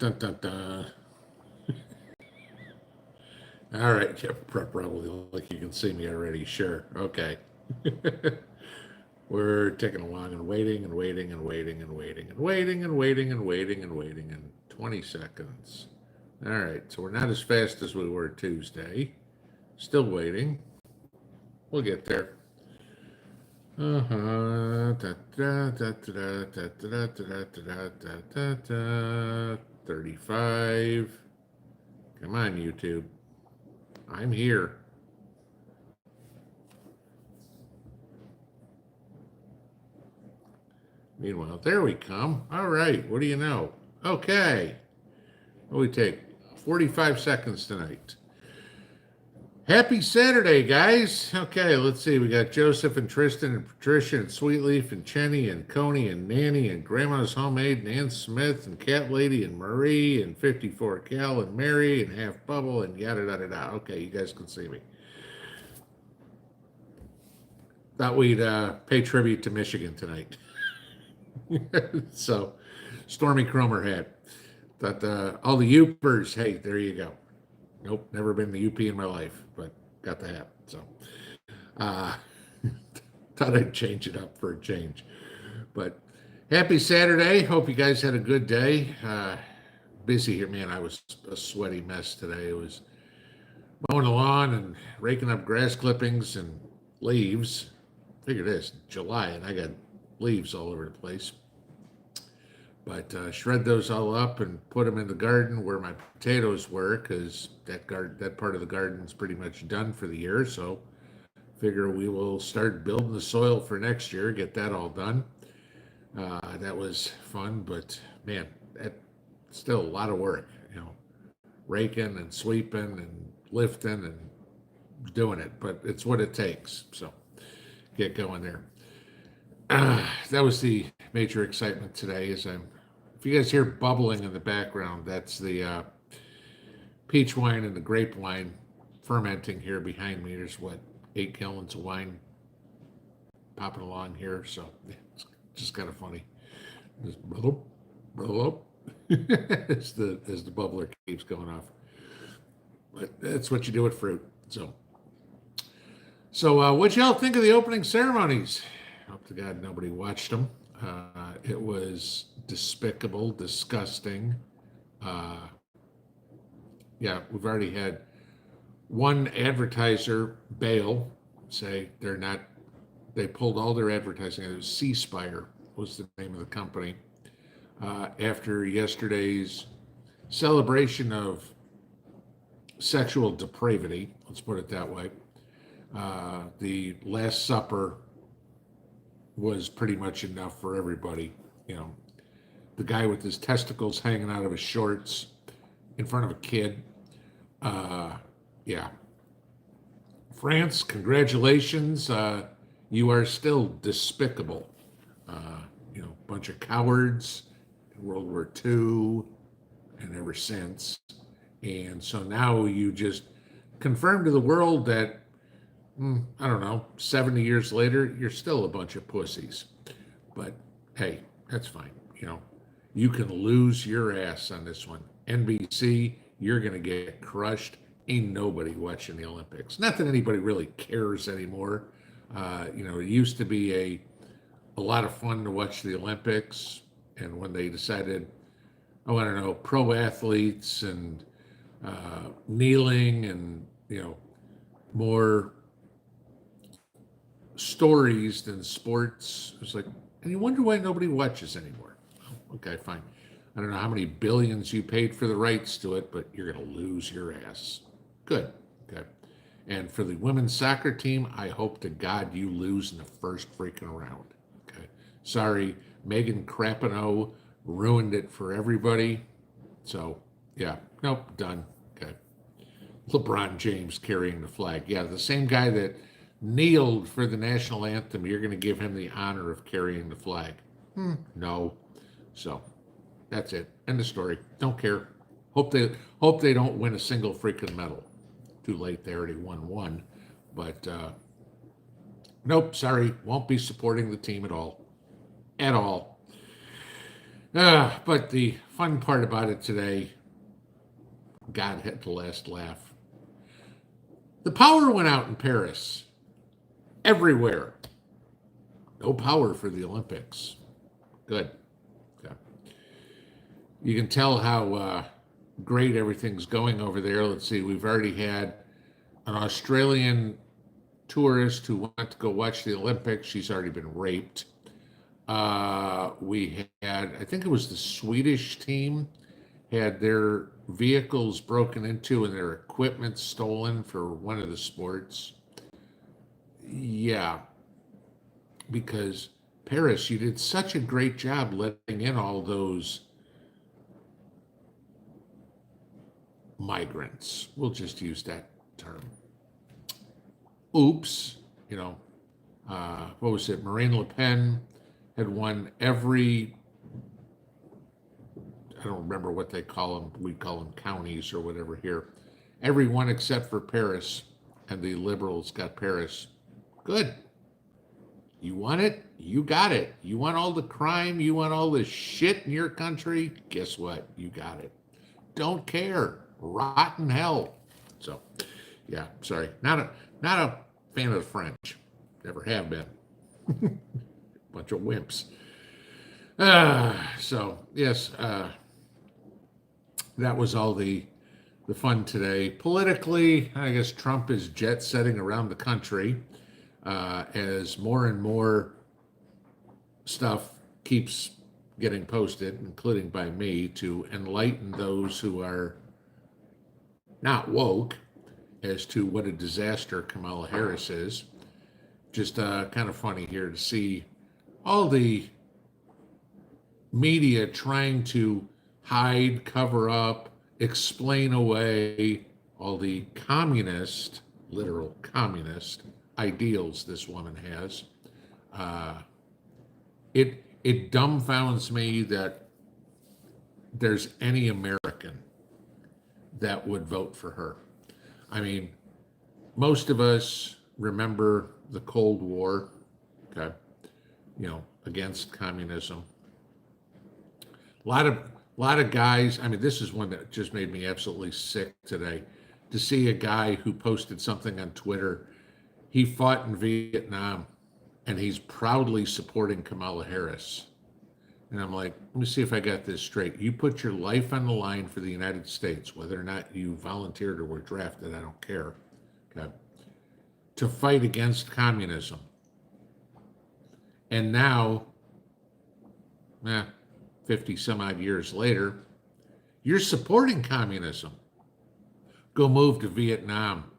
dun, dun, dun. All right, yeah, probably like you can see me already. Sure, okay. We're taking along and waiting and waiting and waiting and waiting and waiting and waiting and waiting and waiting in 20 seconds. All right, so we're not as fast as we were Tuesday. Still waiting. We'll get there. Uh-huh. 35. Come on, YouTube. I'm here. Meanwhile, there we come. All right, what do you know? Okay. What do we take? 45 seconds tonight. Happy Saturday, guys. Okay, let's see. We got Joseph and Tristan and Patricia and Sweetleaf and Chenny and Coney and Nanny and Grandma's Homemade and Ann Smith and Cat Lady and Marie and 54 Cal and Mary and Half Bubble and yada yada yada. Okay, you guys can see me. Thought we'd pay tribute to Michigan tonight. So, Stormy Cromer had. Thought all the Upers, hey, there you go. Nope, never been the UP in my life, but got the hat. So, uh, thought I'd change it up for a change. But happy Saturday. Hope you guys had a good day. Busy here, man. I was a sweaty mess today. It was mowing the lawn and raking up grass clippings and leaves. Figure this, July, and I got leaves all over the place. But shred those all up and put them in the garden where my potatoes were, because that part of the garden's pretty much done for the year. So figure we will start building the soil for next year, get that all done. That was fun, but man, that's still a lot of work, raking and sweeping and lifting and doing it, but it's what it takes. So get going there. That was the major excitement today. If you guys hear bubbling in the background, that's the peach wine and the grape wine fermenting here behind me. There's 8 gallons of wine popping along here, so it's just kind of funny. Just blow up, as the bubbler keeps going off. But that's what you do with fruit. So what y'all think of the opening ceremonies? Hope to God nobody watched them. It was despicable, disgusting. Yeah, we've already had one advertiser bail, say they pulled all their advertising. It was C-Spire was the name of the company. After yesterday's celebration of sexual depravity, let's put it that way, the Last Supper was pretty much enough for everybody. The guy with his testicles hanging out of his shorts in front of a kid. Yeah. France, congratulations. You are still despicable. Bunch of cowards in World War II and ever since. And so now you just confirm to the world that, I don't know, 70 years later, you're still a bunch of pussies. But hey, that's fine. You can lose your ass on this one. NBC, you're going to get crushed. Ain't nobody watching the Olympics. Not that anybody really cares anymore. It used to be a lot of fun to watch the Olympics. And when they decided, oh, I don't know, pro athletes and kneeling and, more stories than sports. It's like, and you wonder why nobody watches anymore. Okay, fine. I don't know how many billions you paid for the rights to it, but you're going to lose your ass. Good. Okay. And for the women's soccer team, I hope to God you lose in the first freaking round. Okay. Sorry, Megan Crapino ruined it for everybody. So, yeah. Nope, done. Okay. LeBron James carrying the flag. Yeah, the same guy that kneeled for the national anthem, you're going to give him the honor of carrying the flag. No. So that's it. End of story. Don't care. Hope they don't win a single freaking medal. Too late. They already won one. But nope, sorry. Won't be supporting the team at all. At all. But the fun part about it today, God had the last laugh. The power went out in Paris, everywhere. No power for the Olympics. Good. Okay. You can tell how great everything's going over there. Let's see, we've already had an Australian tourist who went to go watch the Olympics. She's already been raped. We had, I think it was the Swedish team, had their vehicles broken into and their equipment stolen for one of the sports. Yeah, because Paris, you did such a great job letting in all those migrants. We'll just use that term. Oops, you know, what was it? Marine Le Pen had won every, I don't remember what they call them. We call them counties or whatever here. Every one except for Paris, and the liberals got Paris. Good. You want it? You got it. You want all the crime? You want all the shit in your country? Guess what? You got it. Don't care. Rotten hell. So, yeah, sorry. Not a fan of the French. Never have been. Bunch of wimps. So yes, that was all the fun today. Politically, I guess Trump is jet setting around the country as more and more stuff keeps getting posted, including by me, to enlighten those who are not woke as to what a disaster Kamala Harris is. Just kind of funny here to see all the media trying to hide, cover up, explain away all the communist, literal communist ideals this woman has. It dumbfounds me that there's any American that would vote for her. I mean, most of us remember the Cold War, okay, against communism. A lot of guys, I mean, this is one that just made me absolutely sick today, to see a guy who posted something on Twitter. He fought in Vietnam and he's proudly supporting Kamala Harris. And I'm like, let me see if I got this straight. You put your life on the line for the United States, whether or not you volunteered or were drafted, I don't care, okay, to fight against communism. And now, 50 some odd years later, you're supporting communism. Go move to Vietnam.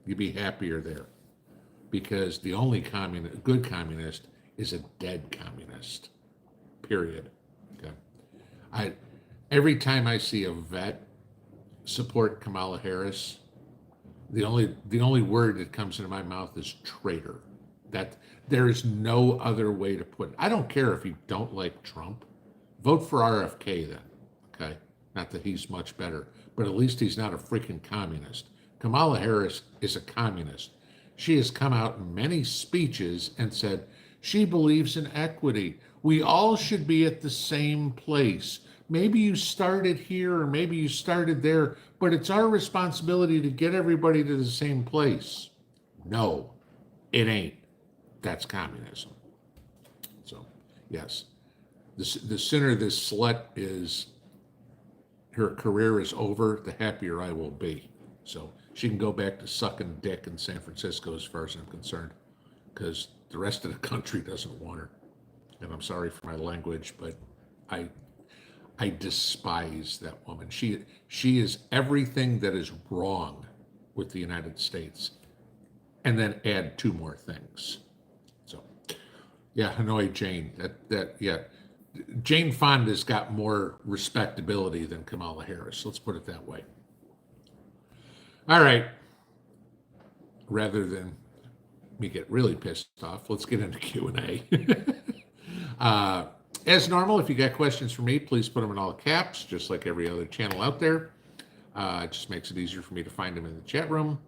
You'd be happier there, because the only good communist is a dead communist. Period. Okay. Every time I see a vet support Kamala Harris, the only word that comes into my mouth is traitor. That there is no other way to put it. I don't care if you don't like Trump. Vote for RFK then. Okay. Not that he's much better, but at least he's not a freaking communist. Kamala Harris is a communist. She has come out in many speeches and said she believes in equity. We all should be at the same place. Maybe you started here or maybe you started there, but it's our responsibility to get everybody to the same place. No, it ain't. That's communism. So, yes, the sooner this slut her career is over, the happier I will be. So she can go back to sucking dick in San Francisco as far as I'm concerned, because the rest of the country doesn't want her. And I'm sorry for my language, but I despise that woman. She is everything that is wrong with the United States, and then add two more things. So, yeah, Hanoi Jane. Jane Fonda's got more respectability than Kamala Harris. Let's put it that way. All right. Rather than me get really pissed off, let's get into Q&A. As normal, if you got questions for me, please put them in all caps, just like every other channel out there. It just makes it easier for me to find them in the chat room.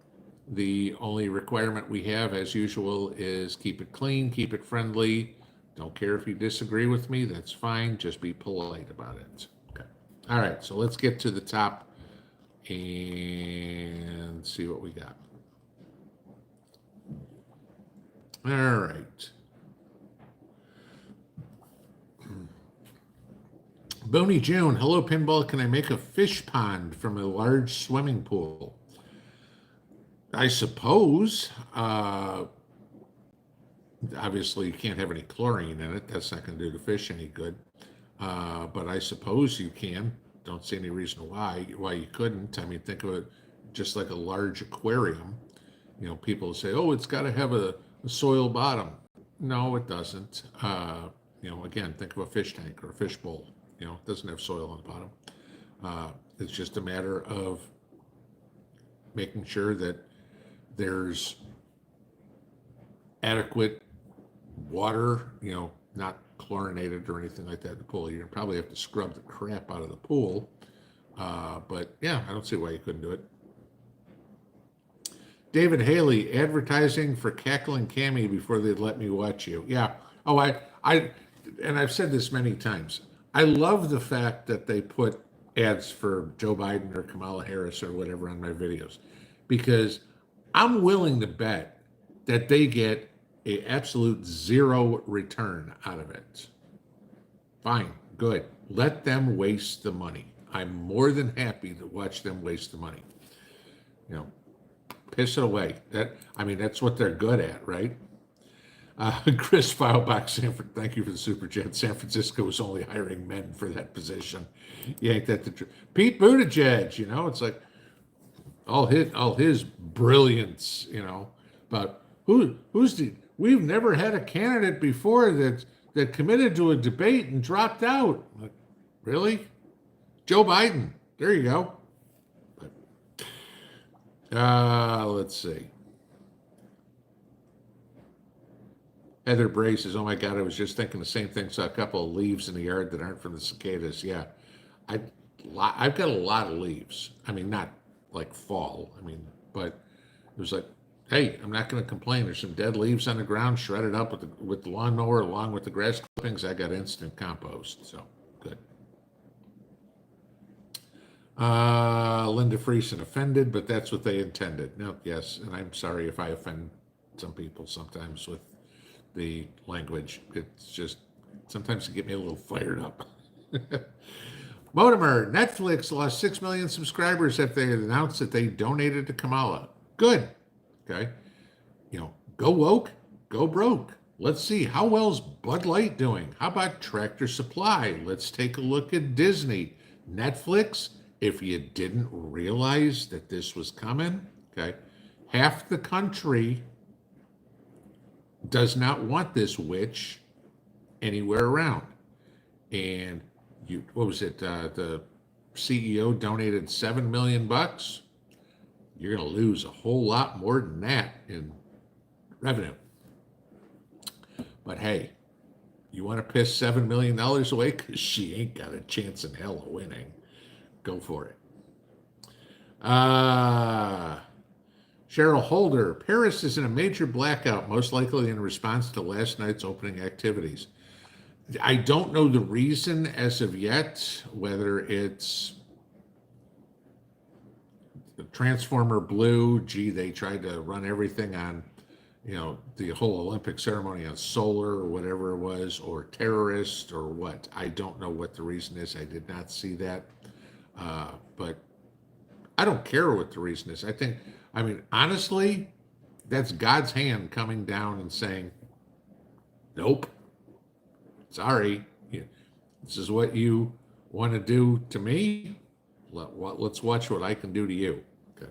The only requirement we have, as usual, is keep it clean, keep it friendly. Don't care if you disagree with me. That's fine. Just be polite about it. Okay. All right. So let's get to the top and see what we got. All right. Boney June, hello Pinball. Can I make a fish pond from a large swimming pool? I suppose. Obviously, you can't have any chlorine in it. That's not going to do the fish any good. But I suppose you can. Don't see any reason why you couldn't. I mean, think of it just like a large aquarium. You know, people say, "Oh, it's got to have a soil bottom." No, it doesn't. You know, again, think of a fish tank or a fish bowl. You know, it doesn't have soil on the bottom. It's just a matter of making sure that there's adequate water, you know, not chlorinated or anything like that in the pool. You probably have to scrub the crap out of the pool. But yeah, I don't see why you couldn't do it. David Haley, advertising for Cackling Cammy before they'd let me watch you. Yeah. Oh, and I've said this many times. I love the fact that they put ads for Joe Biden or Kamala Harris or whatever on my videos, because I'm willing to bet that they get a absolute zero return out of it. Fine, good. Let them waste the money. I'm more than happy to watch them waste the money. You know, piss it away. That's what they're good at, right? Chris Filebox, Sanford, thank you for the super chat. San Francisco is only hiring men for that position. Yeah, ain't that the truth? Pete Buttigieg, you know, it's like all his brilliance, you know, but we've never had a candidate before that committed to a debate and dropped out. Like, really? Joe Biden. There you go. Let's see. Heather Brace says, "Oh my God, I was just thinking the same thing. Saw a couple of leaves in the yard that aren't from the cicadas." Yeah, I've got a lot of leaves. I mean, not like fall. I mean, but it was like, hey, I'm not going to complain. There's some dead leaves on the ground, shredded up with the lawnmower along with the grass clippings. I got instant compost, so good. Linda Friesen, offended, but that's what they intended. No, yes, and I'm sorry if I offend some people sometimes with the language. It's just sometimes it get me a little fired up. Motimer, Netflix lost 6 million subscribers after they announced that they donated to Kamala. Good. Okay. You know, go woke, go broke. Let's see, how well's Bud Light doing? How about Tractor Supply? Let's take a look at Disney. Netflix, if you didn't realize that this was coming, okay, half the country does not want this witch anywhere around. And what was it? The CEO donated $7 million. You're going to lose a whole lot more than that in revenue. But hey, you want to piss $7 million away because she ain't got a chance in hell of winning. Go for it. Cheryl Holder, Paris is in a major blackout, most likely in response to last night's opening activities. I don't know the reason as of yet, whether it's the Transformer Blue, they tried to run everything on, you know, the whole Olympic ceremony on solar or whatever it was, or terrorist or what. I don't know what the reason is. I did not see that. But I don't care what the reason is. I mean, honestly, that's God's hand coming down and saying, nope, sorry, this is what you want to do to me. Let's watch what I can do to you. Okay.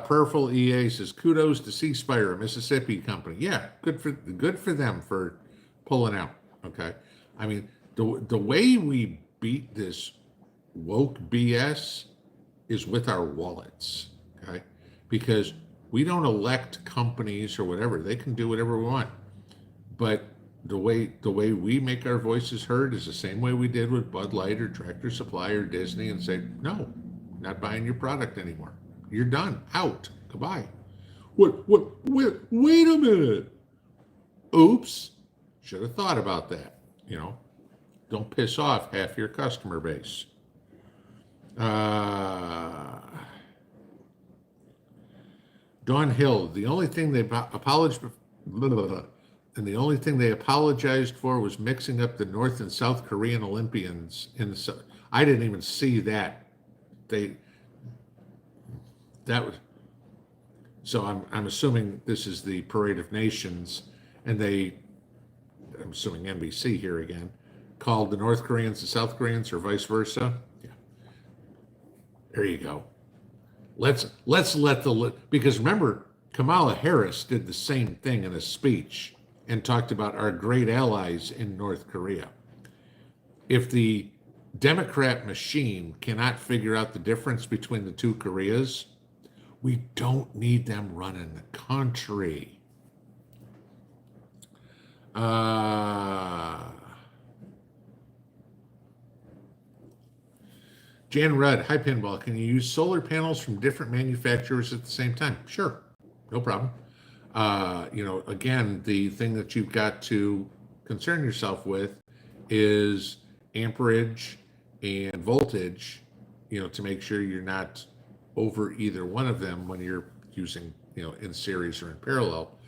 Purple EA says, kudos to C Spire, a Mississippi company. Yeah, good for them for pulling out. Okay. I mean, the way we beat this woke BS is with our wallets, okay? Because we don't elect companies or whatever. They can do whatever we want. But the way we make our voices heard is the same way we did with Bud Light or Tractor Supply or Disney, and say, no, not buying your product anymore. You're done. Out. Goodbye. wait a minute. Oops. Should have thought about that. You know, don't piss off half your customer base. Uh, Dawn Hill, the only thing they apologized, and the only thing they apologized for was mixing up the North and South Korean Olympians in the. I didn't even see that. They that was so. I'm assuming this is the Parade of Nations, and they. I'm assuming NBC here again, called the North Koreans the South Koreans or vice versa. Yeah, there you go. Let's let the because remember Kamala Harris did the same thing in a speech and talked about our great allies in North Korea. If the Democrat machine cannot figure out the difference between the two Koreas, we don't need them running the country. Jan Rudd, hi Pinball. Can you use solar panels from different manufacturers at the same time? Sure, no problem. Again, the thing that you've got to concern yourself with is amperage and voltage, to make sure you're not over either one of them when you're using, in series or in parallel,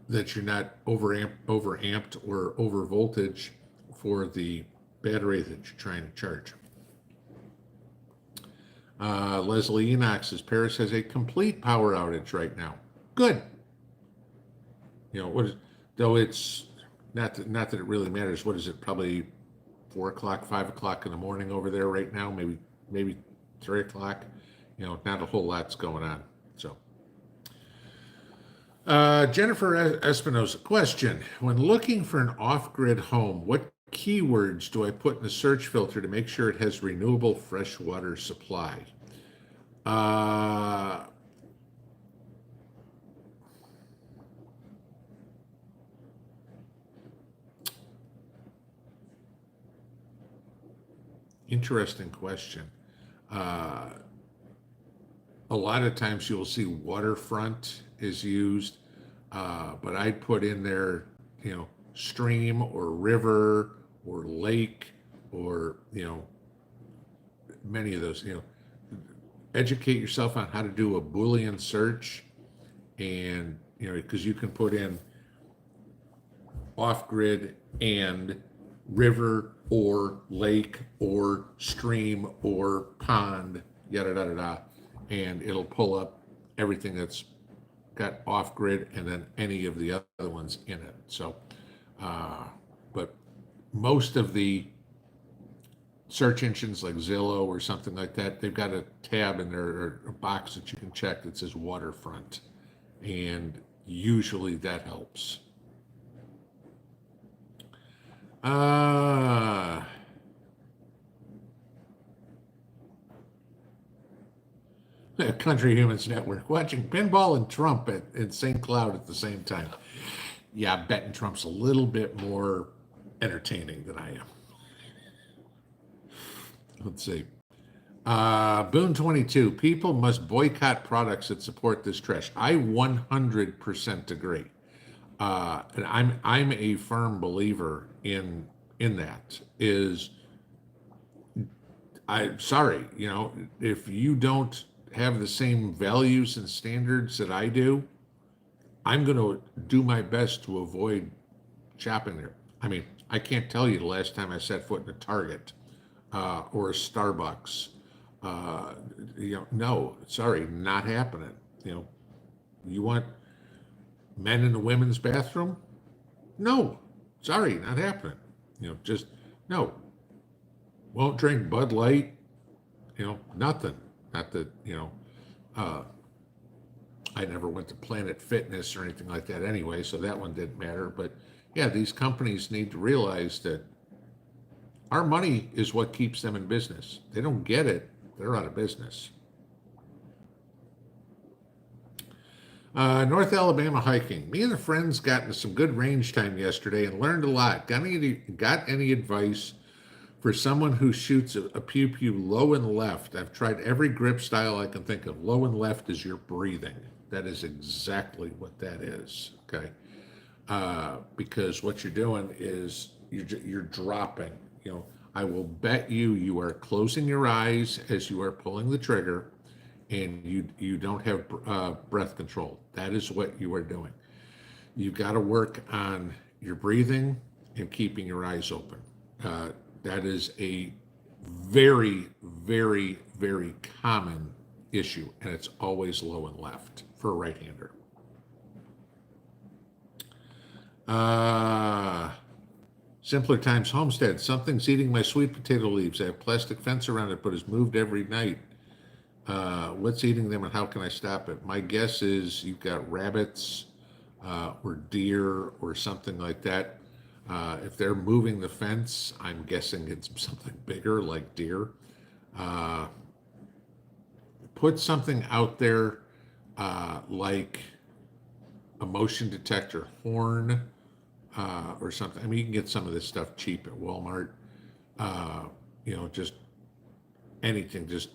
that you're not overamped or over voltage for the battery that you're trying to charge. Leslie Enox says Paris has a complete power outage right now. Good. Though it's not that it really matters. What is it? Probably 4 o'clock, 5 o'clock in the morning over there right now. Maybe 3 o'clock. Not a whole lot's going on. So, Jennifer Espinosa, question: when looking for an off-grid home, what keywords do I put in the search filter to make sure it has renewable freshwater supply? Interesting question. A lot of times you'll see waterfront is used, but I'd put in there, stream or river or lake or, many of those, educate yourself on how to do a Boolean search, and, because you can put in off-grid and river or lake or stream or pond, yada, yada, yada, and it'll pull up everything that's got off-grid and then any of the other ones in it. So, but most of the search engines like Zillow or something like that, they've got a tab in there or a box that you can check that says waterfront, and usually that helps. Country Humans Network, watching pinball and Trump at St. Cloud at the same time. Yeah, I'm betting Trump's a little bit more entertaining than I am. Let's see. Boone 22, people must boycott products that support this trash. I 100% agree. And I'm a firm believer in that. I'm sorry, if you don't have the same values and standards that I do, I'm going to do my best to avoid shopping there. I mean, I can't tell you the last time I set foot in a Target or a Starbucks. No, sorry, not happening. You want men in the women's bathroom? No, sorry, not happening. Just no. Won't drink Bud Light. Nothing. Not that, I never went to Planet Fitness or anything like that anyway, so that one didn't matter. But yeah, these companies need to realize that our money is what keeps them in business. They don't get it, they're out of business. North Alabama hiking. Me and the friends got into some good range time yesterday and learned a lot. Got any advice for someone who shoots a pew-pew low and left? I've tried every grip style I can think of. Low and left is your breathing. That is exactly what that is. Okay. Because what you're doing is you're dropping. You know, I will bet you are closing your eyes as you are pulling the trigger, and you don't have breath control. That is what you are doing. You've got to work on your breathing and keeping your eyes open. That is a very, very, very common issue, and it's always low and left for a right-hander. Simpler Times Homestead. Something's eating my sweet potato leaves. I have plastic fence around it, but it's moved every night. What's eating them and how can I stop it? My guess is you've got rabbits or deer or something like that. If they're moving the fence, I'm guessing it's something bigger like deer. Put something out there like a motion detector horn or something. I mean, you can get some of this stuff cheap at Walmart. Just anything, just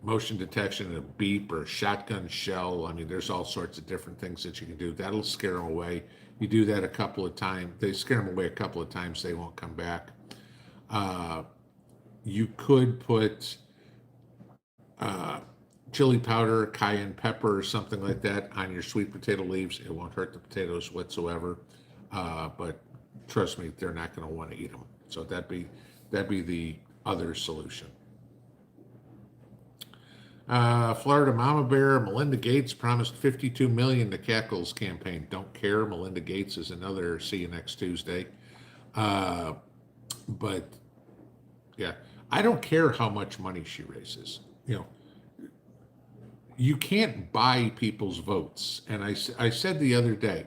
motion detection, a beep or a shotgun shell. I mean, there's all sorts of different things that you can do. That'll scare them away. You do that a couple of times. They scare them away a couple of times. They won't come back. You could put chili powder, cayenne pepper, or something like that on your sweet potato leaves. It won't hurt the potatoes whatsoever. But trust me, they're not going to want to eat them. So that'd be the other solution. Florida Mama Bear, Melinda Gates promised $52 million to Cackle's campaign. Don't care. Melinda Gates is another see you next Tuesday. But yeah, I don't care how much money she raises. You can't buy people's votes. And I said the other day,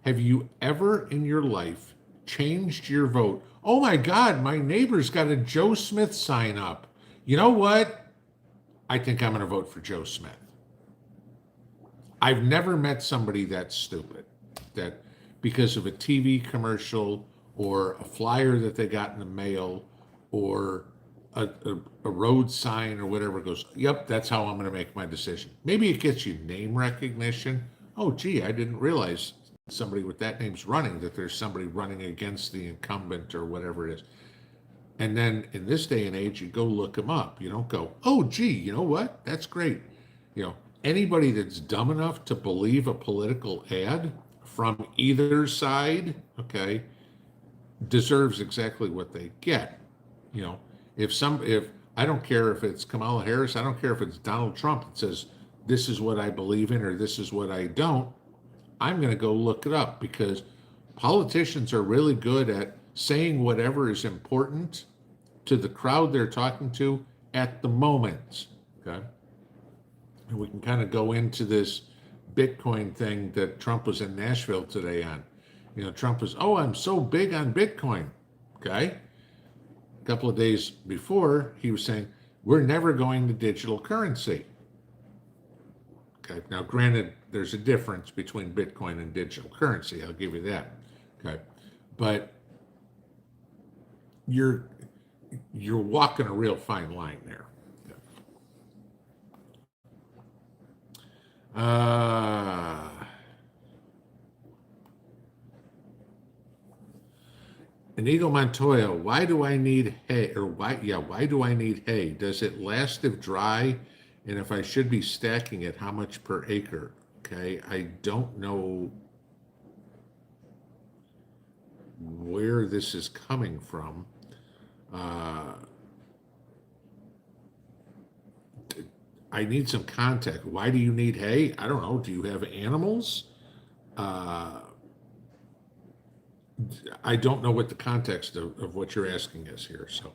have you ever in your life changed your vote? Oh my God, my neighbor's got a Joe Smith sign up. You know what? I think I'm going to vote for Joe Smith. I've never met somebody that stupid that because of a TV commercial or a flyer that they got in the mail or a road sign or whatever goes, yep, that's how I'm going to make my decision. Maybe it gets you name recognition. Oh, gee, I didn't realize somebody with that name's running, that there's somebody running against the incumbent or whatever it is. And then in this day and age, you go look them up. You don't go, oh, gee, you know what? That's great. Anybody that's dumb enough to believe a political ad from either side, okay, deserves exactly what they get. If I don't care if it's Kamala Harris, I don't care if it's Donald Trump that says, this is what I believe in or this is what I don't, I'm going to go look it up because politicians are really good at saying whatever is important to the crowd they're talking to at the moment. Okay. And we can kind of go into this Bitcoin thing that Trump was in Nashville today on. Trump was, oh, I'm so big on Bitcoin. Okay. A couple of days before, he was saying, we're never going to digital currency. Okay. Now, granted, there's a difference between Bitcoin and digital currency. I'll give you that. Okay. But you're walking a real fine line there. Inigo Montoya, why do I need hay? Or why do I need hay? Does it last if dry? And if I should be stacking it, how much per acre? Okay, I don't know where this is coming from. I need some context. Why do you need hay? I don't know. Do you have animals? I don't know what the context of what you're asking is here. So,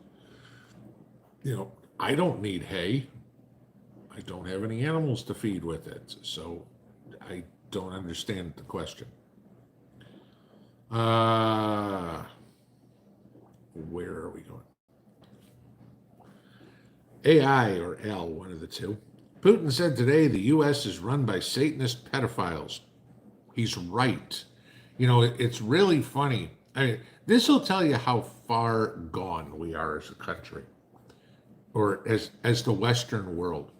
I don't need hay. I don't have any animals to feed with it. So I don't understand the question. Where are we going? AI or L, one of the two. Putin said today the U.S. is run by Satanist pedophiles. He's right. It's really funny. I mean, this will tell you how far gone we are as a country, or as the Western world.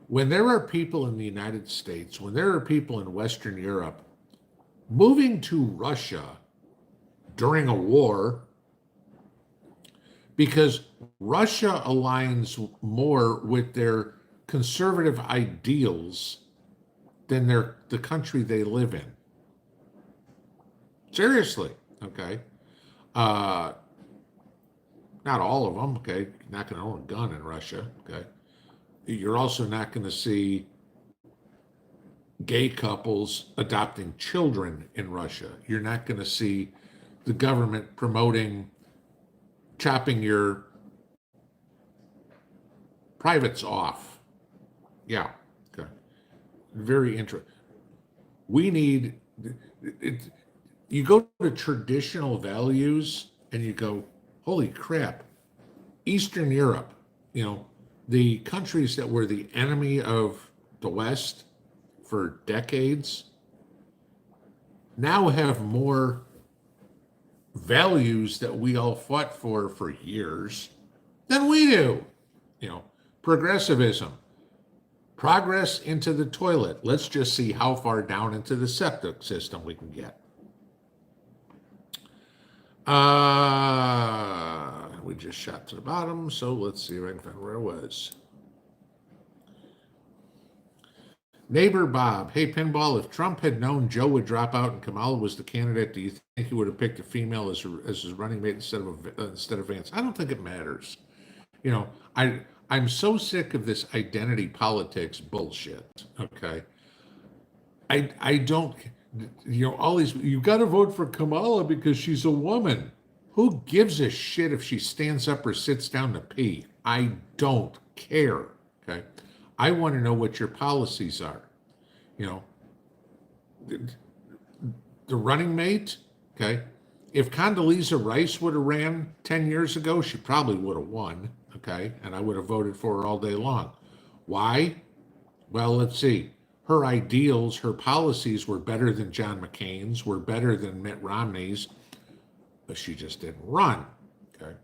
when there are people in the United States, when there are people in Western Europe moving to Russia during a war because Russia aligns more with their conservative ideals than the country they live in. Seriously, okay? Uh, Not all of them, okay? You're not going to own a gun in Russia, okay? You're also not going to see gay couples adopting children in Russia. You're not going to see the government promoting chopping your privates off. Yeah, okay. Very interesting. We need it. You go to traditional values and you go, holy crap, Eastern Europe, you know, the countries that were the enemy of the West for decades now have more values that we all fought for years than we do. You know, progressivism, progress into the toilet. Let's just see how far down into the septic system we can get. We just shot to the bottom, so let's see if I can find where I was. Neighbor Bob, hey Pinball, if Trump had known Joe would drop out and Kamala was the candidate, do you think he would have picked a female as his running mate instead of Vance? I don't think it matters. You know, I'm so sick of this identity politics bullshit. Okay, I don't. You know, all these. You got to vote for Kamala because she's a woman. Who gives a shit if she stands up or sits down to pee? I don't care. Okay. I want to know what your policies are. You know, the running mate, okay? If Condoleezza Rice would have ran 10 years ago, she probably would have won, okay? And I would have voted for her all day long. Why? Well, let's see. Her ideals, her policies were better than John McCain's, were better than Mitt Romney's, but she just didn't run, okay?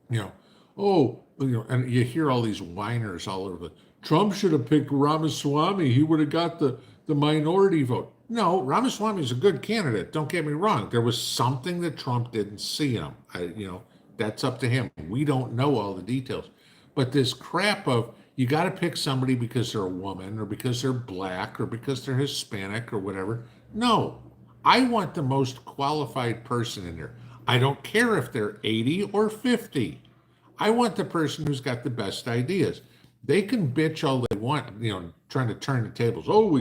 You know, oh, you know, and you hear all these whiners all over the Trump should have picked Ramaswamy. He would have got the minority vote. No, Ramaswamy is a good candidate. Don't get me wrong. There was something that Trump didn't see in him. You know, that's up to him. We don't know all the details. But this crap of you got to pick somebody because they're a woman or because they're black or because they're Hispanic or whatever. No, I want the most qualified person in there. I don't care if they're 80 or 50. I want the person who's got the best ideas. They can bitch all they want, you know, trying to turn the tables. Oh,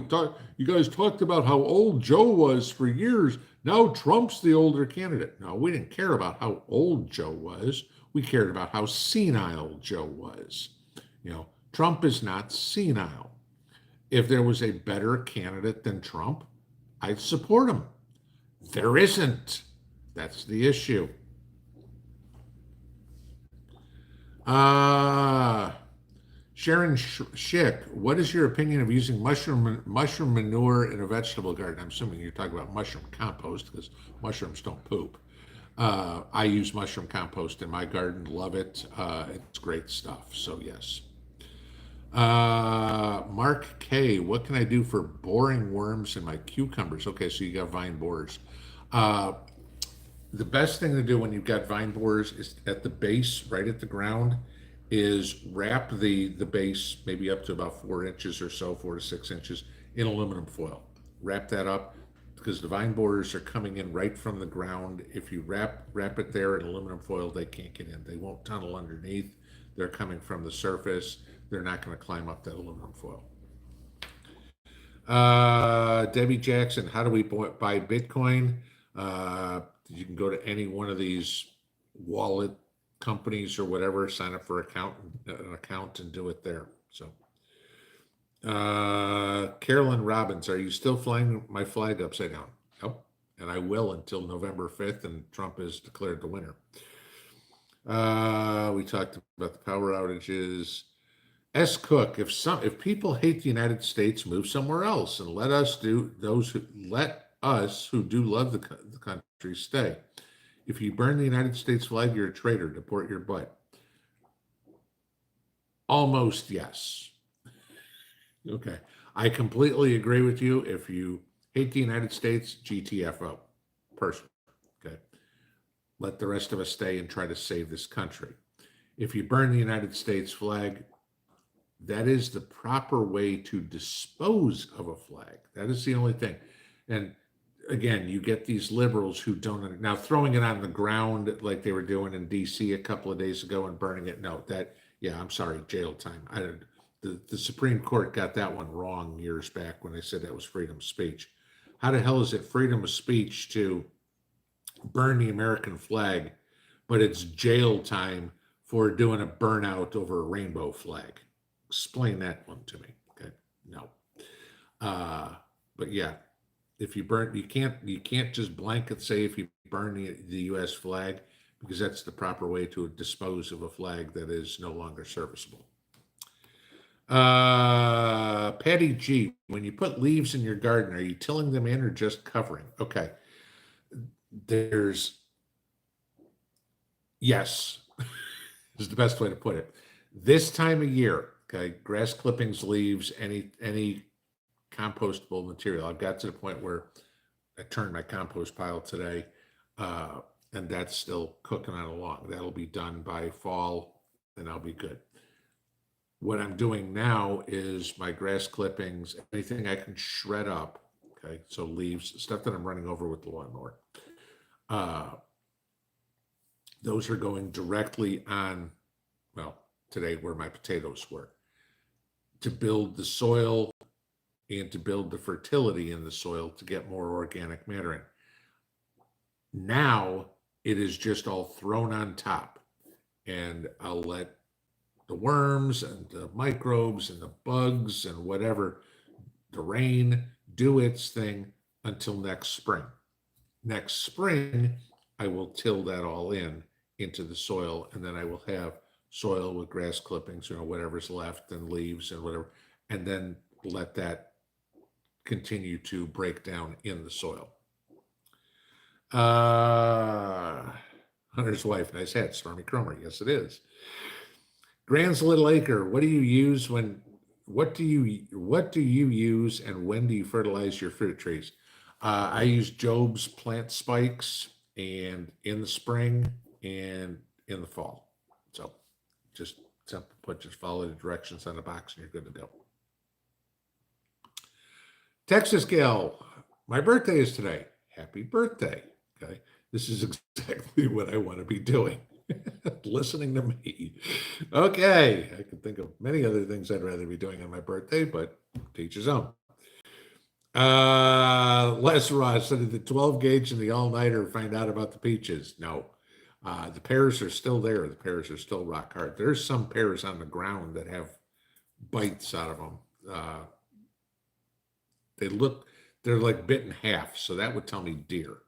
you guys talked about how old Joe was for years. Now Trump's the older candidate. No, we didn't care about how old Joe was. We cared about how senile Joe was. You know, Trump is not senile. If there was a better candidate than Trump, I'd support him. There isn't. That's the issue. Sharon Schick, what is your opinion of using mushroom manure in a vegetable garden? I'm assuming you're talking about mushroom compost because mushrooms don't poop. I use mushroom compost in my garden, love it. It's great stuff, so yes. Mark K, what can I do for boring worms in my cucumbers? Okay, so you got vine borers. The best thing to do when you've got vine borers is at the base, right at the ground, is wrap the base maybe up to about 4 inches or so, 4 to 6 inches in aluminum foil. Wrap that up because the vine borers are coming in right from the ground. If you wrap it there in aluminum foil, they can't get in. They won't tunnel underneath. They're coming from the surface. They're not going to climb up that aluminum foil. Debbie Jackson, how do we buy Bitcoin? You can go to any one of these wallet companies or whatever, sign up for an account and do it there. So, Carolyn Robbins, are you still flying my flag upside down? Nope. And I will until November 5th and Trump is declared the winner. We talked about the power outages. S. Cook, if people hate the United States, move somewhere else and let us who do love the country stay. If you burn the United States flag, you're a traitor. Deport your butt. Almost yes. Okay. I completely agree with you. If you hate the United States, GTFO, personally. Okay. Let the rest of us stay and try to save this country. If you burn the United States flag, that is the proper way to dispose of a flag. That is the only thing. And again, you get these liberals who don't now throwing it on the ground like they were doing in DC a couple of days ago and burning it. No, that yeah, I'm sorry, jail time. The Supreme Court got that one wrong years back when they said that was freedom of speech. How the hell is it freedom of speech to burn the American flag, but it's jail time for doing a burnout over a rainbow flag? Explain that one to me. Okay, no. Uh, but yeah, if you burn, you can't just blanket say if you burn the U.S. flag because that's the proper way to dispose of a flag that is no longer serviceable. Patty G, when you put leaves in your garden, are you tilling them in or just covering? Okay, there's yes, is the best way to put it. This time of year, okay, grass clippings, leaves, any compostable material. I've got to the point where I turned my compost pile today, uh, and that's still cooking on along. That'll be done by fall, and I'll be good. What I'm doing now is my grass clippings, anything I can shred up, okay, so leaves, stuff that I'm running over with the lawnmower. Uh, those are going directly on, well, today where my potatoes were, to build the soil and to build the fertility in the soil to get more organic matter in. Now it is just all thrown on top, and I'll let the worms and the microbes and the bugs and whatever, the rain, do its thing until next spring. Next spring, I will till that all into the soil, and then I will have soil with grass clippings, whatever's left and leaves and whatever, and then let that continue to break down in the soil. Hunter's wife, nice hat, Stormy Cromer. Yes, it is. Grand's Little Acre. What do you use what do you use and when do you fertilize your fruit trees? I use Job's plant spikes and in the spring and in the fall. So just simple put, just follow the directions on the box and you're good to go. Texas Gal, my birthday is today. Happy birthday. Okay. This is exactly what I want to be doing. Listening to me. Okay. I could think of many other things I'd rather be doing on my birthday, but teach his own. Les Ross said, did the 12 gauge and the all-nighter find out about the peaches? No. The pears are still there. The pears are still rock hard. There's some pears on the ground that have bites out of them. They're like bit in half, so that would tell me deer.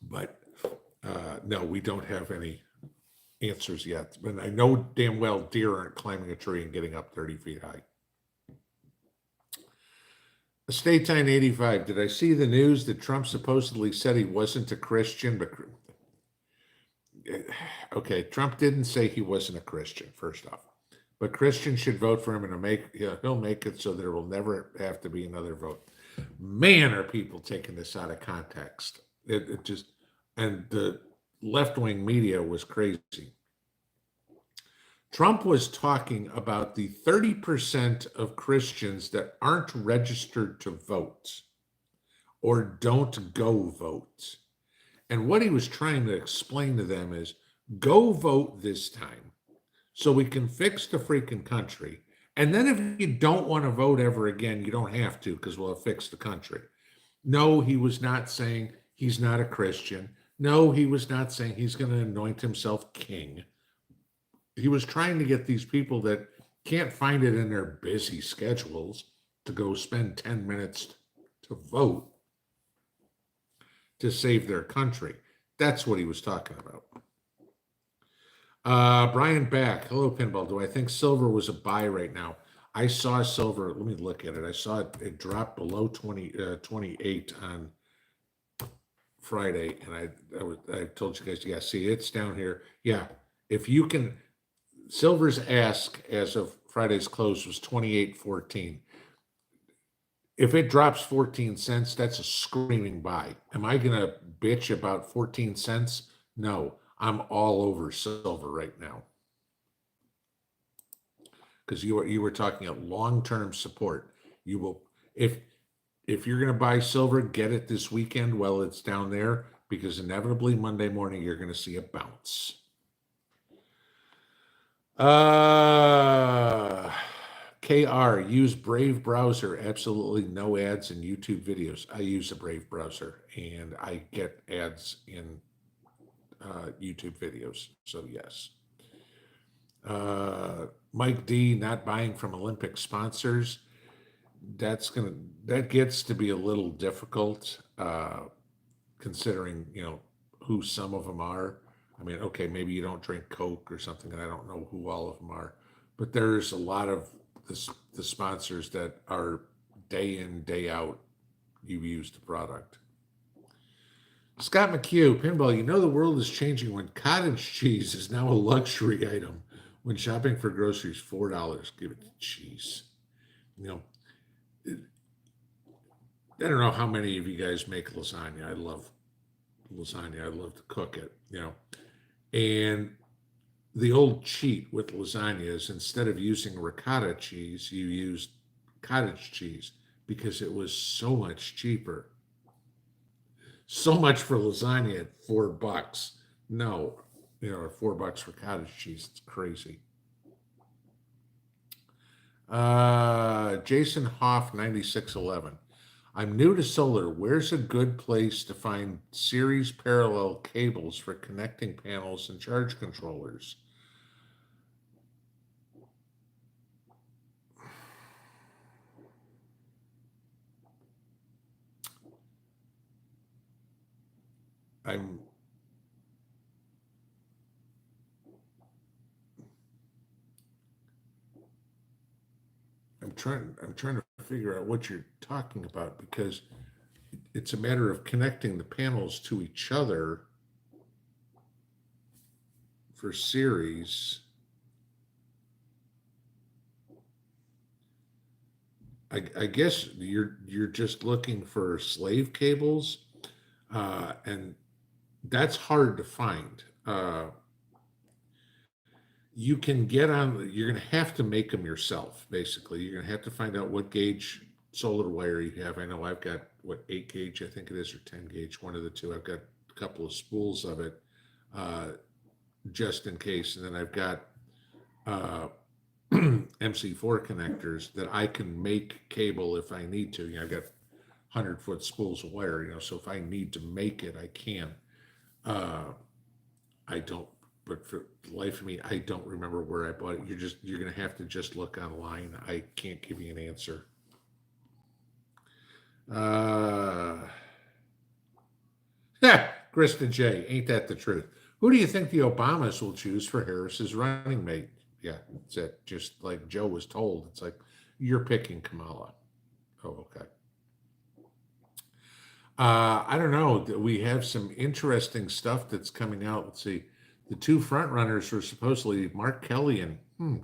But no, we don't have any answers yet. But I know damn well deer aren't climbing a tree and getting up 30 feet high. Estate Time 85. Did I see the news that Trump supposedly said he wasn't a Christian? But okay, Trump didn't say he wasn't a Christian, first off. But Christians should vote for him, and he'll make it so there will never have to be another vote. Man, are people taking this out of context? It just, and the left-wing media was crazy. Trump was talking about the 30% of Christians that aren't registered to vote or don't go vote. And what he was trying to explain to them is, go vote this time so we can fix the freaking country. And then if you don't want to vote ever again, you don't have to because we'll have fixed the country. No, he was not saying he's not a Christian. No, he was not saying he's going to anoint himself king. He was trying to get these people that can't find it in their busy schedules to go spend 10 minutes to vote to save their country. That's what he was talking about. Brian Back, hello, Pinball. Do I think silver was a buy right now? I saw silver. Let me look at it. I saw it drop below 28 on Friday, and I told you guys, yeah, see, it's down here. Yeah, if you can, Silver's ask as of Friday's close was 28.14. If it drops 14 cents, that's a screaming buy. Am I going to bitch about 14 cents? No, I'm all over silver right now because you were talking about long-term support. You will if you're going to buy silver, get it this weekend while it's down there because inevitably Monday morning you're going to see a bounce. Uh KR, use Brave browser. Absolutely no ads in YouTube videos. I use a Brave browser and I get ads in YouTube videos. So yes. Mike D, not buying from Olympic sponsors. That gets to be a little difficult, considering who some of them are. I mean, okay, maybe you don't drink Coke or something, and I don't know who all of them are, but there's a lot of the sponsors that are day in, day out. You've used the product. Scott McHugh, Pinball, you know the world is changing when cottage cheese is now a luxury item. When shopping for groceries, $4. Give it to cheese. You know, I don't know how many of you guys make lasagna. I love lasagna. I love to cook it, And the old cheat with lasagna is instead of using ricotta cheese, you used cottage cheese because it was so much cheaper. So much for lasagna at $4. No, $4 for cottage cheese. It's crazy. Jason Hoff, 9611. I'm new to solar. Where's a good place to find series parallel cables for connecting panels and charge controllers? I'm I'm trying to figure out what you're talking about because it's a matter of connecting the panels to each other for series. I guess you're just looking for slave cables, and that's hard to find. You can get on. You're going to have to make them yourself. Basically, you're going to have to find out what gauge solar wire you have. I know I've got 8 gauge, I think it is, or 10 gauge, one of the two. I've got a couple of spools of it, uh, just in case, and then I've got uh, MC4 connectors that I can make cable if I need to. I've got 100-foot spools of wire, so if I need to make it, I can. Uh, I don't, but for the life of me, I don't remember where I bought it. You're going to have to just look online. I can't give you an answer. Kristen J, ain't that the truth? Who do you think the Obamas will choose for Harris's running mate? Yeah, it's it. Just like Joe was told, it's like you're picking Kamala. Oh, okay. I don't know. We have some interesting stuff that's coming out. Let's see. The two front runners were supposedly Mark Kelly and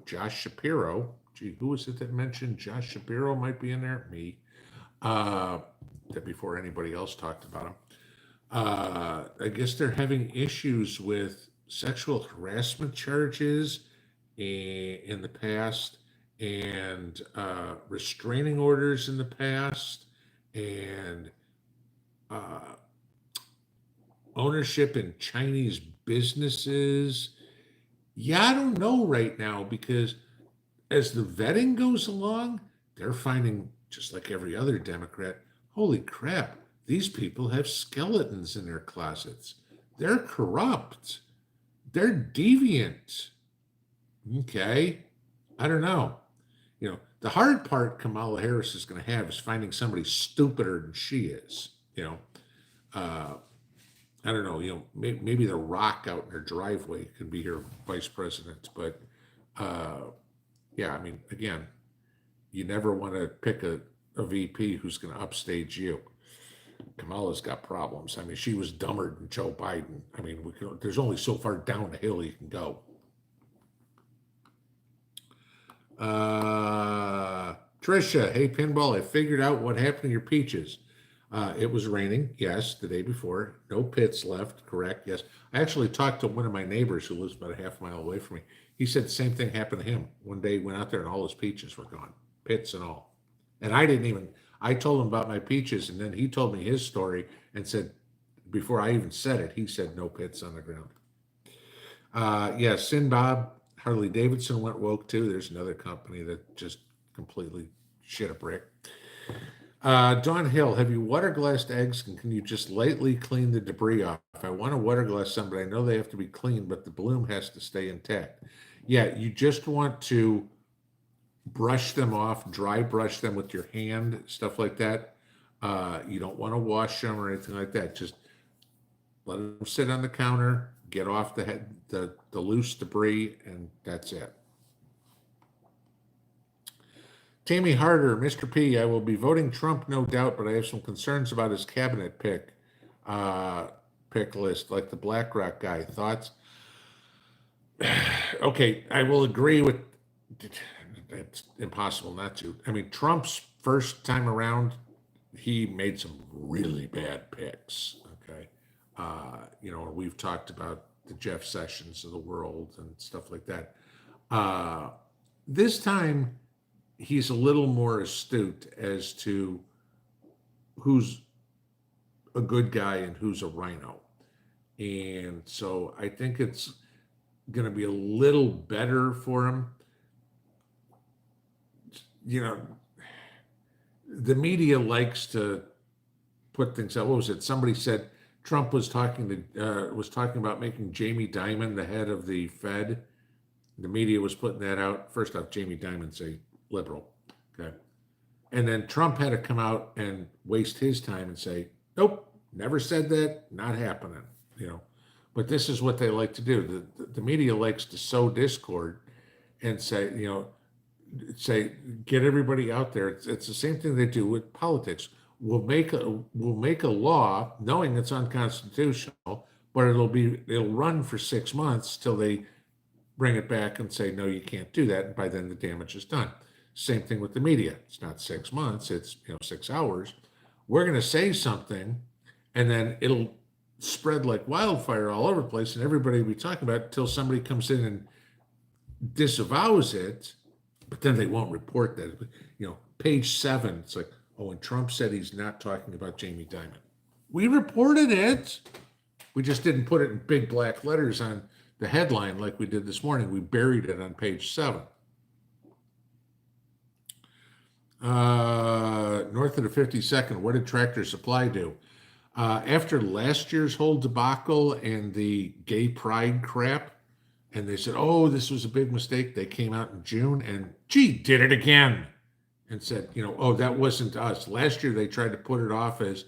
Josh Shapiro. Gee, who was it that mentioned Josh Shapiro might be in there? Me. That before anybody else talked about him. I guess they're having issues with sexual harassment charges in the past and restraining orders in the past and uh, ownership in Chinese businesses. Yeah, I don't know right now because as the vetting goes along, they're finding, just like every other Democrat, holy crap, these people have skeletons in their closets. They're corrupt. They're deviant. Okay. I don't know. The hard part Kamala Harris is going to have is finding somebody stupider than she is. Uh, I don't know. Maybe the Rock out in her driveway could be her vice president, but yeah, I mean, again, you never want to pick a VP who's going to upstage you. Kamala's got problems. I mean, she was dumber than Joe Biden. I mean, there's only so far down the hill you can go. Trisha, hey Pinball, I figured out what happened to your peaches. It was raining, yes, the day before. No pits left, correct, yes. I actually talked to one of my neighbors who lives about a half mile away from me. He said the same thing happened to him. One day he went out there and all his peaches were gone, pits and all. And I didn't even, I told him about my peaches and then he told me his story and said, before I even said it, he said no pits on the ground. Yeah, Sin Bob, Harley Davidson went woke too. There's another company that just completely shit a brick. Dawn Hill, have you water glassed eggs and can you just lightly clean the debris off? I want to water glass some, but I know they have to be clean, but the bloom has to stay intact. Yeah, you just want to brush them off, dry brush them with your hand, stuff like that. You don't want to wash them or anything like that. Just let them sit on the counter, get off the head, the loose debris, and that's it. Tammy Harder, Mr. P, I will be voting Trump, no doubt, but I have some concerns about his cabinet pick list, like the BlackRock guy. Thoughts? Okay, I will agree with. It's impossible not to. I mean, Trump's first time around, he made some really bad picks. Okay, we've talked about the Jeff Sessions of the world and stuff like that. This time he's a little more astute as to who's a good guy and who's a rhino. And so I think it's going to be a little better for him. The media likes to put things out. What was it? Somebody said Trump was talking about making Jamie Dimon the head of the Fed. The media was putting that out. First off, Jamie Dimon's a liberal. Okay. And then Trump had to come out and waste his time and say, nope, never said that, not happening. But this is what they like to do. The media likes to sow discord and say, get everybody out there. It's the same thing they do with politics. We'll make a law knowing it's unconstitutional, but it'll run for 6 months till they bring it back and say, no, you can't do that. And by then the damage is done. Same thing with the media. It's not 6 months, it's 6 hours. We're going to say something and then it'll spread like wildfire all over the place and everybody will be talking about it until somebody comes in and disavows it, but then they won't report that. Page 7, it's like, oh, and Trump said he's not talking about Jamie Dimon. We reported it. We just didn't put it in big black letters on the headline like we did this morning. We buried it on page 7. North of the 52nd, what did Tractor Supply do? After last year's whole debacle and the gay pride crap, and they said, oh, this was a big mistake. They came out in June and, did it again. And said, oh, that wasn't us. Last year, they tried to put it off as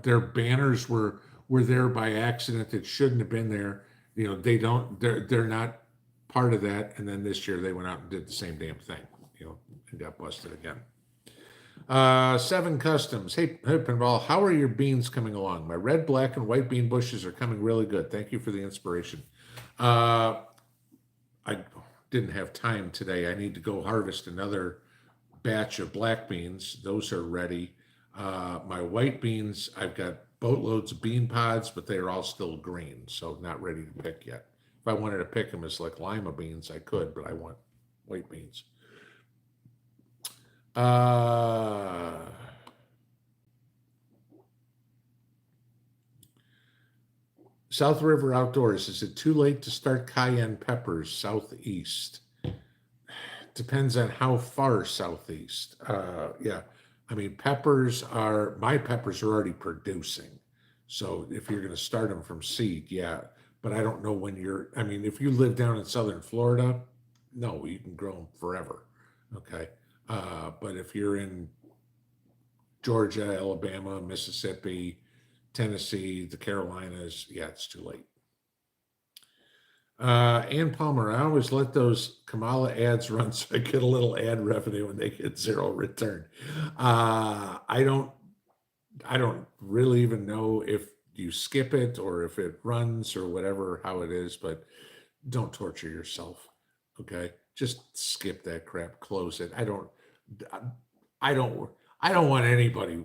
their banners were there by accident that shouldn't have been there. They're not part of that. And then this year, they went out and did the same damn thing, and got busted again. 7 Customs. Hey, Pinball, how are your beans coming along? My red, black, and white bean bushes are coming really good. Thank you for the inspiration. I didn't have time today. I need to go harvest another batch of black beans. Those are ready. My white beans, I've got boatloads of bean pods, but they are all still green, so not ready to pick yet. If I wanted to pick them as like lima beans, I could, but I want white beans. South River Outdoors, is it too late to start cayenne peppers southeast? Depends on how far southeast. Yeah, I mean, my peppers are already producing. So if you're going to start them from seed, yeah. But I don't know when if you live down in southern Florida, no, you can grow them forever. Okay. But if you're in Georgia, Alabama, Mississippi, Tennessee, the Carolinas, yeah, it's too late. Ann Palmer, I always let those Kamala ads run so I get a little ad revenue and they get 0 return. I don't really even know if you skip it or if it runs or whatever, how it is, but don't torture yourself. Okay. just skip that crap, close it. I don't, I don't want anybody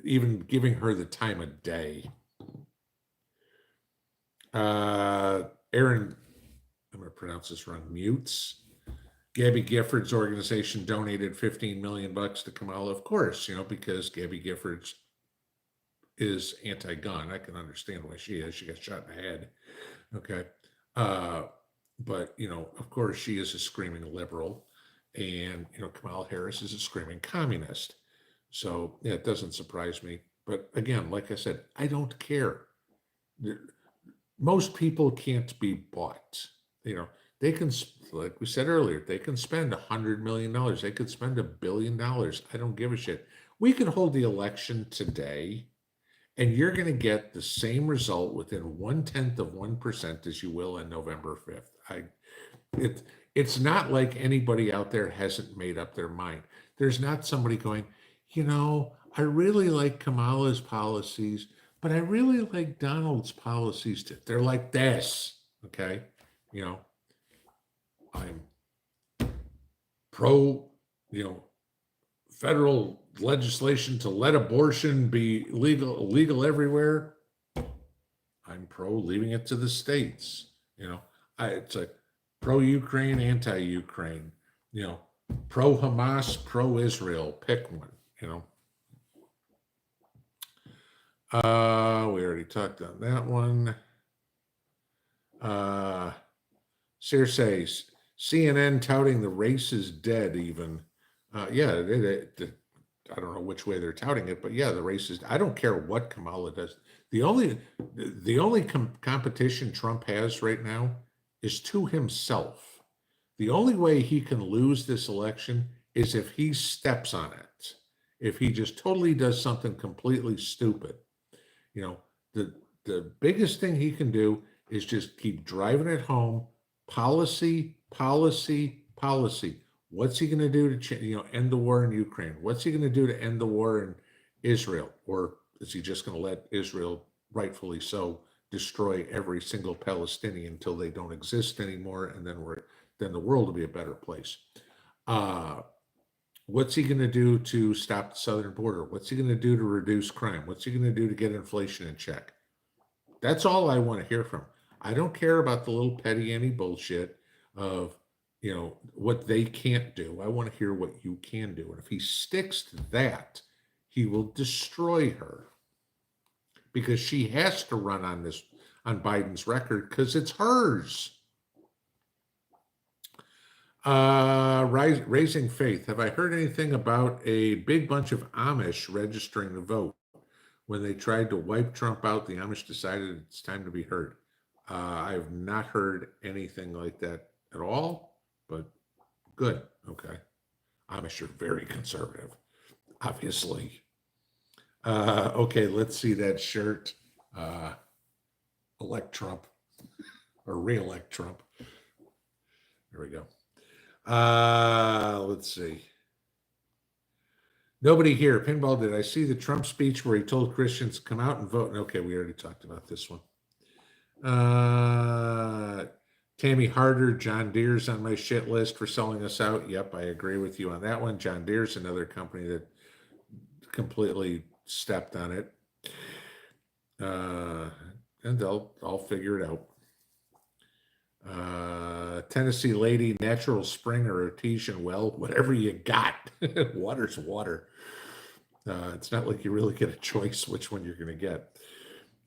even giving her the time of day. Aaron, I'm going to pronounce this wrong, Mutes. Gabby Gifford's organization donated 15 million bucks to Kamala. Of course, because Gabby Giffords is anti-gun. I can understand why she is. She got shot in the head. Okay. But, of course, she is a screaming liberal. And, Kamala Harris is a screaming communist. So, yeah, it doesn't surprise me. But again, like I said, I don't care. Most people can't be bought. They can, like we said earlier, they can spend $100 million. They could spend $1 billion. I don't give a shit. We could hold the election today, and you're going to get the same result within 0.1% as you will on November 5th. It's not like anybody out there hasn't made up their mind. There's not somebody going, I really like Kamala's policies, but I really like Donald's policies too. They're like this, okay? I'm pro, federal legislation to let abortion be legal everywhere. I'm pro leaving it to the states. It's like pro-Ukraine, anti-Ukraine, pro-Hamas, pro-Israel, pick one, we already talked on that one. Circe, CNN touting the race is dead even. Yeah, I don't know which way they're touting it, but yeah, the race is, I don't care what Kamala does. The only competition Trump has right now is to himself. The only way he can lose this election is if he steps on it. If he just totally does something completely stupid. The biggest thing he can do is just keep driving it home. Policy, policy, policy. What's he going to do to end the war in Ukraine? What's he going to do to end the war in Israel? Or is he just going to let Israel, rightfully so, destroy every single Palestinian until they don't exist anymore, and then the world will be a better place? What's he going to do to stop the southern border? What's he going to do to reduce crime? What's he going to do to get inflation in check? That's all I want to hear from. I don't care about the little petty any bullshit of, what they can't do. I want to hear what you can do. And if he sticks to that, he will destroy her, because she has to run on Biden's record because it's hers. Raising Faith. Have I heard anything about a big bunch of Amish registering to vote? When they tried to wipe Trump out, the Amish decided it's time to be heard. I have not heard anything like that at all, but good. Okay. Amish are very conservative, obviously. Okay, let's see that shirt. Elect Trump or re-elect Trump. There we go. Let's see. Nobody here. Pinball, did I see the Trump speech where he told Christians to come out and vote? Okay, we already talked about this one. Tammy Harder, John Deere's on my shit list for selling us out. Yep, I agree with you on that one. John Deere's another company that completely stepped on it. And I'll figure it out. Tennessee lady, natural spring or artesian well, whatever you got. Water's water. It's not like you really get a choice which one you're going to get.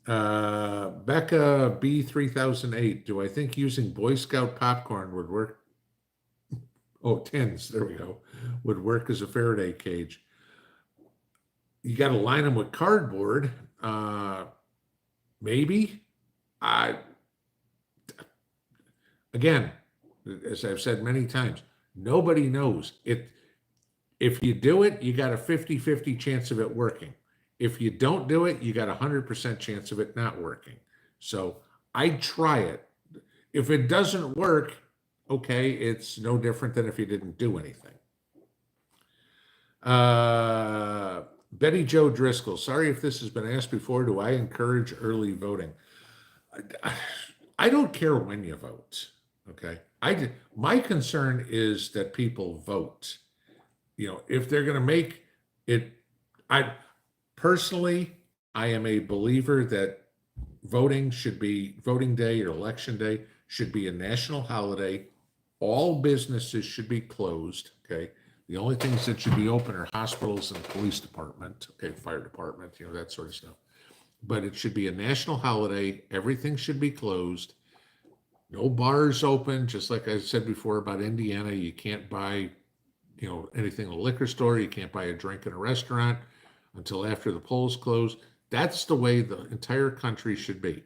Becca B3008, do I think using Boy Scout popcorn would work? Oh, tins, there we go. Would work as a Faraday cage. You got to line them with cardboard. Maybe. Again, as I've said many times, nobody knows. If you do it, you got a 50-50 chance of it working. If you don't do it, you got a 100% chance of it not working. So I'd try it. If it doesn't work, okay, it's no different than if you didn't do anything. Betty Jo Driscoll, sorry if this has been asked before. Do I encourage early voting? I don't care when you vote, okay? My concern is that people vote. If they're going to make it, I personally, I am a believer that voting day or election day should be a national holiday. All businesses should be closed. Okay. The only things that should be open are hospitals and police department, okay, fire department, that sort of stuff. But it should be a national holiday. Everything should be closed. No bars open. Just like I said before about Indiana, you can't buy, anything in a liquor store. You can't buy a drink in a restaurant until after the polls close. That's the way the entire country should be.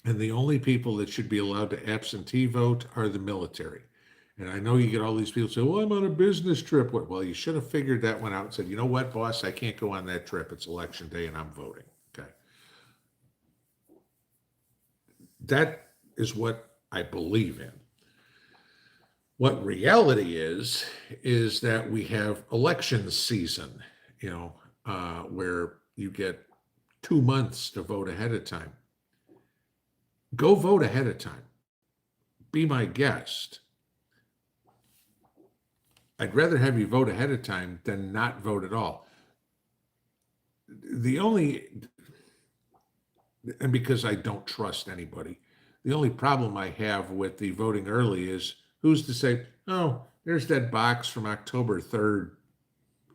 And the only people that should be allowed to absentee vote are the military. And I know you get all these people say, well, I'm on a business trip. Well, you should have figured that one out and said, you know what, boss, I can't go on that trip. It's election day and I'm voting. Okay. That is what I believe in. What reality is that we have election season, where you get 2 months to vote ahead of time. Go vote ahead of time. Be my guest. I'd rather have you vote ahead of time than not vote at all. And because I don't trust anybody, the only problem I have with the voting early is who's to say, oh, there's that box from October 3rd.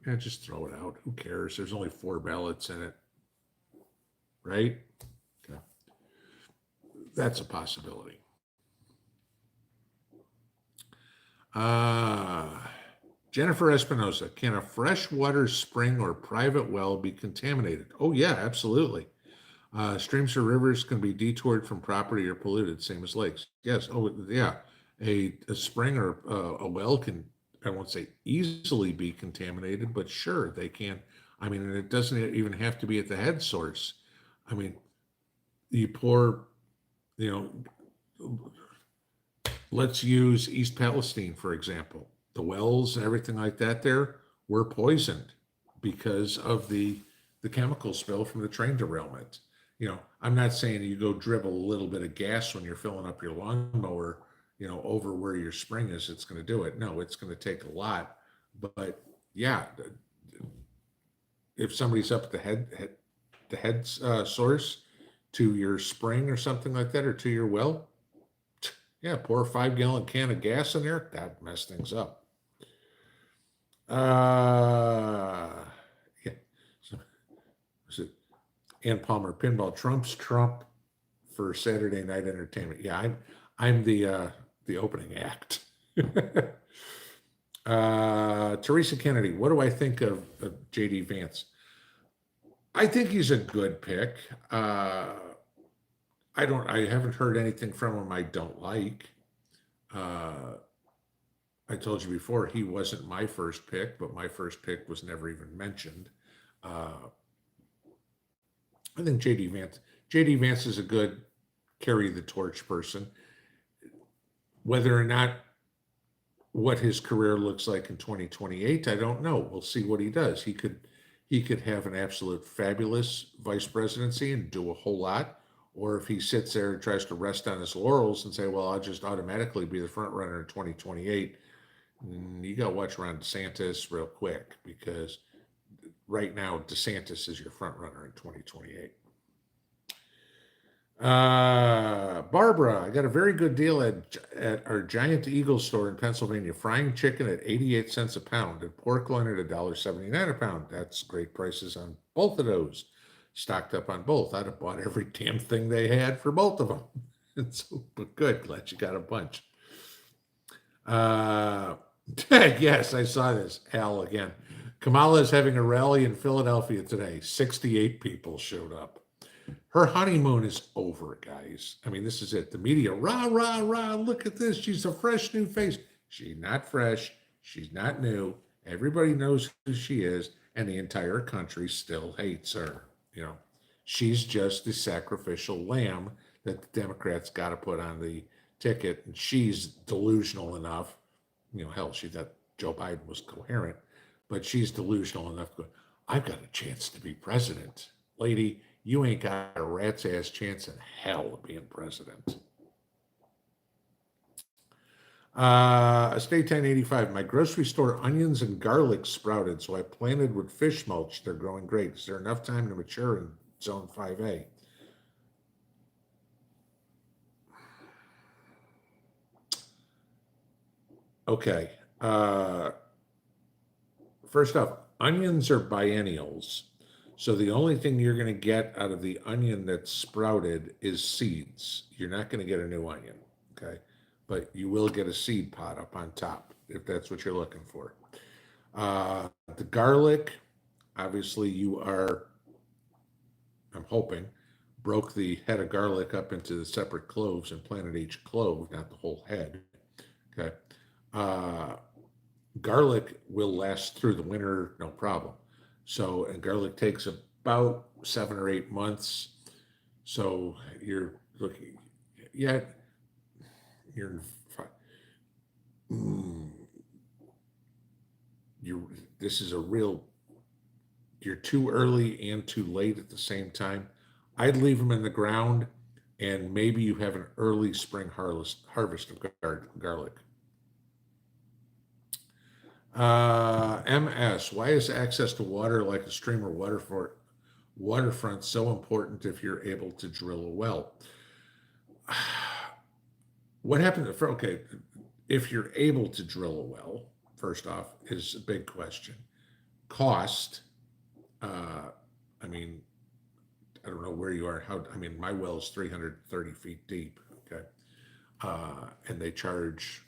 Yeah, just throw it out. Who cares? There's only 4 ballots in it. Right? Okay. That's a possibility. Jennifer Espinosa, can a freshwater spring or private well be contaminated? Oh, yeah, absolutely. Streams or rivers can be detoured from property or polluted, same as lakes. Yes. Oh, yeah. A spring or a well can, I won't say easily be contaminated, but sure, they can. I mean, and it doesn't even have to be at the head source. I mean, you pour, let's use East Palestine, for example. The wells and everything like that there were poisoned because of the chemical spill from the train derailment. I'm not saying you go dribble a little bit of gas when you're filling up your lawnmower, over where your spring is, it's going to do it. No, it's going to take a lot. But yeah, if somebody's up at the head source to your spring or something like that, or to your well, yeah, pour a 5-gallon can of gas in there. That messed things up. Yeah. So, was it Ann Palmer Pinball Trump's Trump for Saturday night entertainment? Yeah, I'm the opening act. Teresa Kennedy, what do I think of JD Vance? I think he's a good pick. I haven't heard anything from him I don't like. I told you before, he wasn't my first pick, but my first pick was never even mentioned. I think JD Vance is a good carry the torch person. Whether or not what his career looks like in 2028, I don't know. We'll see what he does. He could have an absolute fabulous vice presidency and do a whole lot. Or if he sits there and tries to rest on his laurels and say, well, I'll just automatically be the front runner in 2028, you got to watch Ron DeSantis real quick, because right now DeSantis is your front runner in 2028. Barbara, I got a very good deal at our Giant Eagle store in Pennsylvania. Frying chicken at 88 cents a pound and pork loin at $1.79 a pound. That's great prices on both of those. Stocked up on both. I'd have bought every damn thing they had for both of them. But good, glad you got a bunch. Yes, I saw this. Al again. Kamala is having a rally in Philadelphia today. 68 people showed up. Her honeymoon is over, guys. I mean, this is it. The media, rah, rah, rah, look at this. She's a fresh new face. She's not fresh. She's not new. Everybody knows who she is, and the entire country still hates her. She's just the sacrificial lamb that the Democrats got to put on the ticket, and she's delusional enough. Hell, she thought Joe Biden was coherent, but she's delusional enough to go, I've got a chance to be president. Lady, you ain't got a rat's ass chance in hell of being president. Estate 1085. My grocery store onions and garlic sprouted, so I planted with fish mulch. They're growing great. Is there enough time to mature in zone 5A? Okay. First off, onions are biennials. So the only thing you're going to get out of the onion that's sprouted is seeds. You're not going to get a new onion, okay? But you will get a seed pod up on top if that's what you're looking for. The garlic, obviously, you are, I'm hoping, broke the head of garlic up into the separate cloves and planted each clove, not the whole head, okay? Uh, Garlic will last through the winter, no problem. So, and garlic takes about 7 or 8 months. So you're looking, yeah, you're, mm, you're, this is a real, you're too early and too late at the same time. I'd leave them in the ground and maybe you have an early spring harvest of garlic. MS, why is access to water like a stream or waterfront so important if you're able to drill a well? What happens if, okay, if you're able to drill a well, first off, is a big question. Cost, I mean, I don't know where you are. I mean, my well is 330 feet deep, okay? And they charge,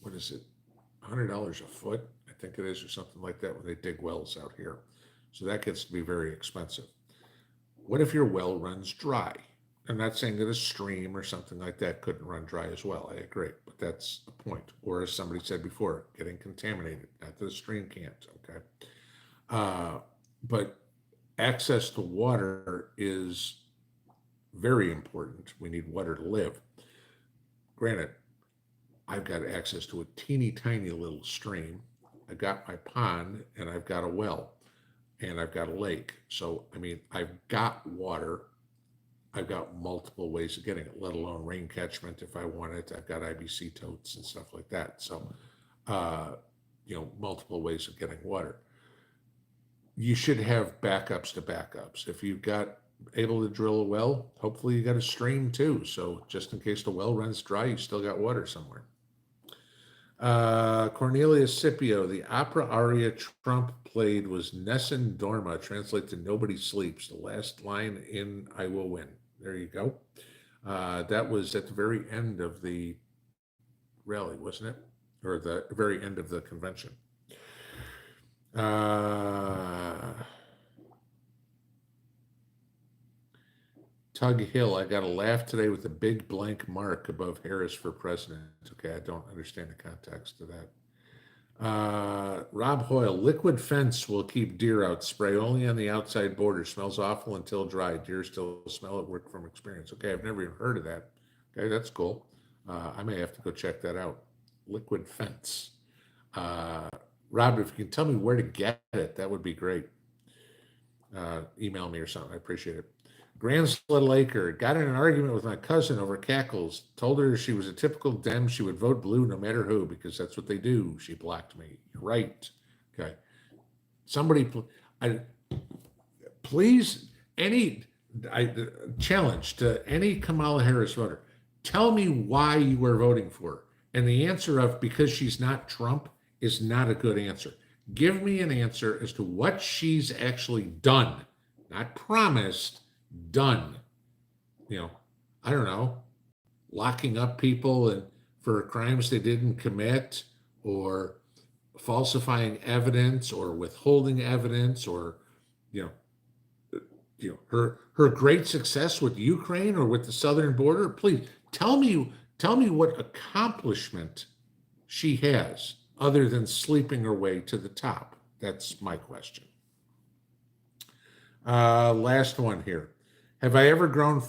what is it? $100 a foot, I think it is, or something like that when they dig wells out here. So that gets to be very expensive. What if your well runs dry? I'm not saying that a stream or something like that couldn't run dry as well. I agree, but that's the point. Or as somebody said before, getting contaminated. Not that a stream can't, okay? But access to water is very important. We need water to live. Granted, I've got access to a teeny tiny little stream. I've got my pond and I've got a well and I've got a lake. So, I mean, I've got water. I've got multiple ways of getting it, let alone rain catchment if I want it. I've got IBC totes and stuff like that. So, multiple ways of getting water. You should have backups to backups. If you've got able to drill a well, hopefully you got a stream too. So just in case the well runs dry, you still got water somewhere. Cornelius Scipio, the opera aria Trump played was Nessun Dorma, translate to Nobody Sleeps, the last line in I Will Win. There you go. That was at the very end of the rally, wasn't it? Or the very end of the convention. Tug Hill, I got a laugh today with a big blank mark above Harris for president. Okay, I don't understand the context of that. Rob Hoyle, liquid fence will keep deer out. Spray only on the outside border. Smells awful until dry. Deer still smell it. Work from experience. Okay, I've never even heard of that. Okay, that's cool. I may have to go check that out. Liquid fence. Rob, if you can tell me where to get it, that would be great. Email me or something. I appreciate it. Grand Sled Laker got in an argument with my cousin over cackles. Told her she was a typical Dem. She would vote blue no matter who because that's what they do. She blocked me. You're right. Okay. Somebody, please, challenge to any Kamala Harris voter. Tell me why you were voting for her. And the answer of because she's not Trump is not a good answer. Give me an answer as to what she's actually done, not promised, done. I don't know, locking up people and for crimes they didn't commit, or falsifying evidence, or withholding evidence, or her great success with Ukraine or with the southern border. Please tell me what accomplishment she has other than sleeping her way to the top. That's my question. Last one here. Have I ever grown?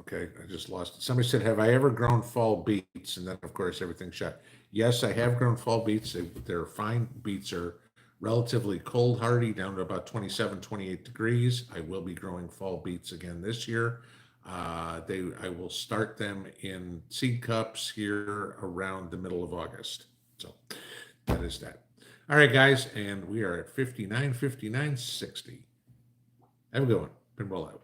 Okay, I just lost it. Somebody said, have I ever grown fall beets? And then, of course, everything shut. Yes, I have grown fall beets. They're fine. Beets are relatively cold hardy, down to about 27, 28 degrees. I will be growing fall beets again this year. I will start them in seed cups here around the middle of August. So that is that. All right, guys, and we are at 59, 59, 60. Have a good one. Pinball out.